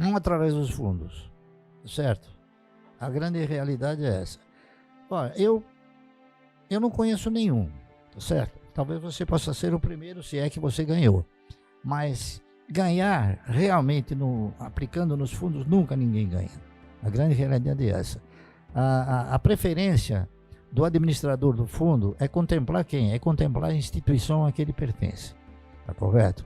não através dos fundos, certo? A grande realidade é essa. Olha, eu não conheço nenhum, certo? Talvez você possa ser o primeiro, se é que você ganhou. Mas ganhar realmente aplicando nos fundos, nunca ninguém ganha. A grande realidade é essa. A preferência do administrador do fundo é contemplar quem? É contemplar a instituição a que ele pertence. Está correto?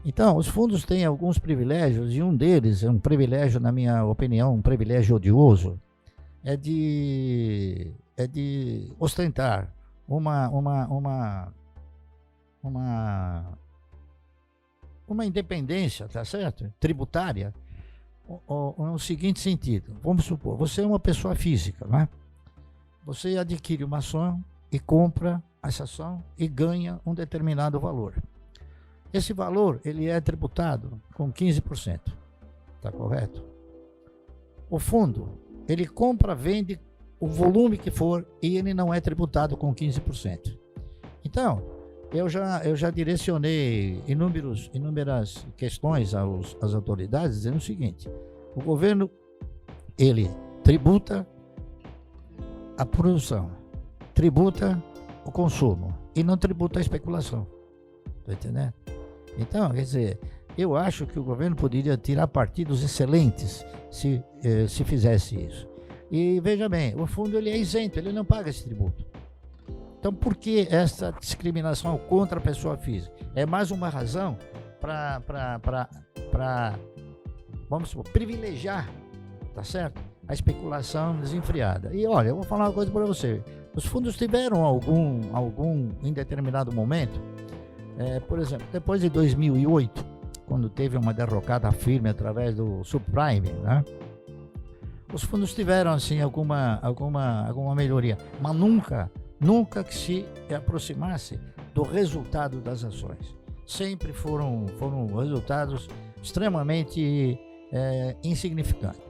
Então, os fundos têm alguns privilégios, e um deles é um privilégio, na minha opinião, um privilégio odioso, é de ostentar uma independência, tá certo? Tributária, no seguinte sentido. Vamos supor, você é uma pessoa física, né? Você adquire uma ação e compra essa ação e ganha um determinado valor. Esse valor, ele é tributado com 15%, tá correto? O fundo, ele compra, vende o volume que for e ele não é tributado com 15%. Então, eu já direcionei inúmeras questões às autoridades, dizendo o seguinte: o governo, ele tributa a produção, tributa o consumo e não tributa a especulação. Está entendendo? Então, quer dizer, eu acho que o governo poderia tirar partidos excelentes se fizesse isso. E veja bem, o fundo ele é isento, ele não paga esse tributo. Então, por que essa discriminação contra a pessoa física? É mais uma razão para vamos supor, privilegiar, tá certo? A especulação desenfreada. E olha, eu vou falar uma coisa para você. Os fundos tiveram algum em determinado momento, por exemplo, depois de 2008, quando teve uma derrocada firme através do subprime, né? Os fundos tiveram assim alguma melhoria, mas nunca que se aproximasse do resultado das ações. Sempre foram resultados extremamente insignificantes.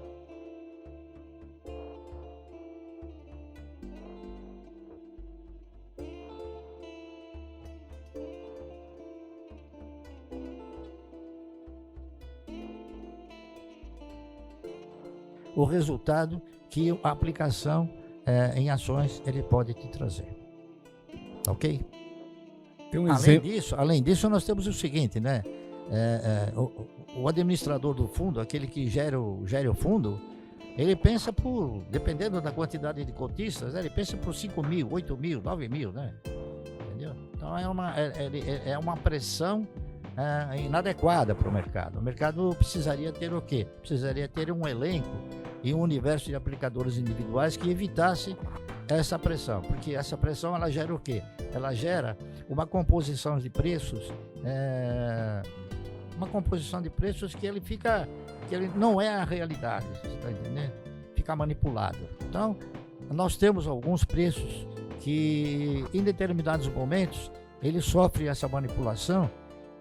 O resultado que a aplicação em ações ele pode te trazer. Ok? Tem um Além disso, nós temos o seguinte, né? O administrador do fundo, aquele que gera o fundo, ele pensa dependendo da quantidade de cotistas, ele pensa por 5 mil, 8 mil, 9 mil, né? Entendeu? Então é uma pressão inadequada para o mercado. O mercado precisaria ter o quê? Precisaria ter um elenco e um universo de aplicadores individuais que evitasse essa pressão, porque essa pressão ela gera o quê? Ela gera uma composição de preços, que ele não é a realidade, você está entendendo? Fica manipulado. Então, nós temos alguns preços que em determinados momentos ele sofre essa manipulação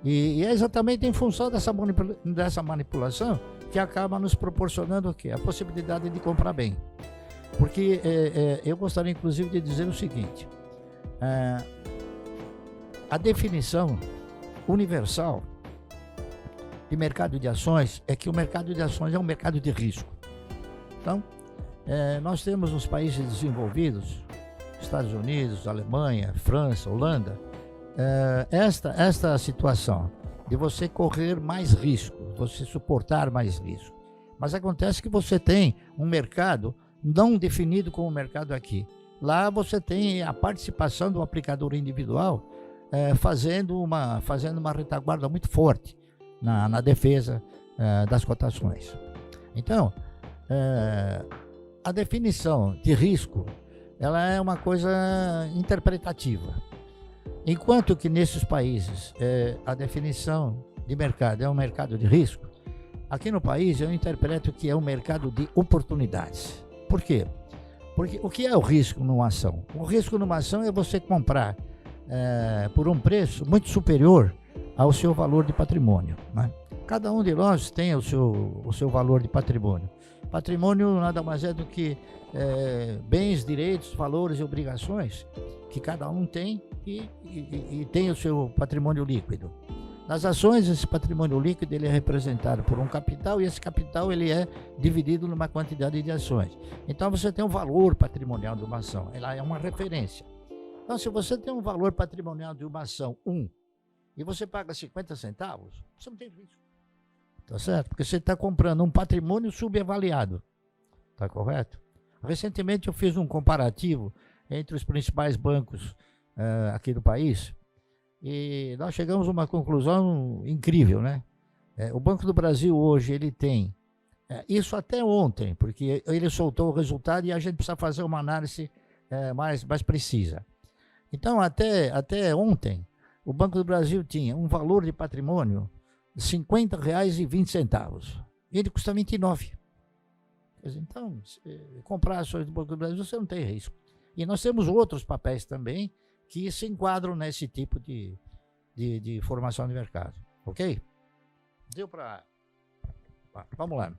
e é exatamente em função dessa manipulação que acaba nos proporcionando o quê? A possibilidade de comprar bem. Porque eu gostaria inclusive de dizer o seguinte, a definição universal de mercado de ações é que o mercado de ações é um mercado de risco. Então, nós temos nos países desenvolvidos, Estados Unidos, Alemanha, França, Holanda, esta situação de você correr mais risco, você suportar mais risco. Mas acontece que você tem um mercado não definido como mercado aqui. Lá você tem a participação do aplicador individual fazendo uma retaguarda muito forte na defesa das cotações. Então, a definição de risco ela é uma coisa interpretativa. Enquanto que nesses países a definição de mercado é um mercado de risco, aqui no país eu interpreto que é um mercado de oportunidades. Por quê? Porque o que é o risco numa ação? O risco numa ação é você comprar por um preço muito superior ao seu valor de patrimônio, né? Cada um de nós tem o seu valor de patrimônio. Patrimônio nada mais é do que bens, direitos, valores e obrigações que cada um tem e tem o seu patrimônio líquido. Nas ações, esse patrimônio líquido ele é representado por um capital e esse capital ele é dividido numa quantidade de ações. Então você tem um valor patrimonial de uma ação, ela é uma referência. Então se você tem um valor patrimonial de uma ação 1 e você paga 50 centavos, você não tem risco. Tá certo? Porque você está comprando um patrimônio subavaliado. Tá correto? Recentemente eu fiz um comparativo entre os principais bancos aqui do país. E nós chegamos a uma conclusão incrível, né? O Banco do Brasil hoje, ele tem, isso até ontem, porque ele soltou o resultado e a gente precisa fazer uma análise mais precisa. Então, até ontem, o Banco do Brasil tinha um valor de patrimônio de R$ 50,20. Ele custa 29. Então, comprar ações do Banco do Brasil, você não tem risco. E nós temos outros papéis também, que se enquadram nesse tipo de formação de mercado. Ok? Deu para... Vamos lá.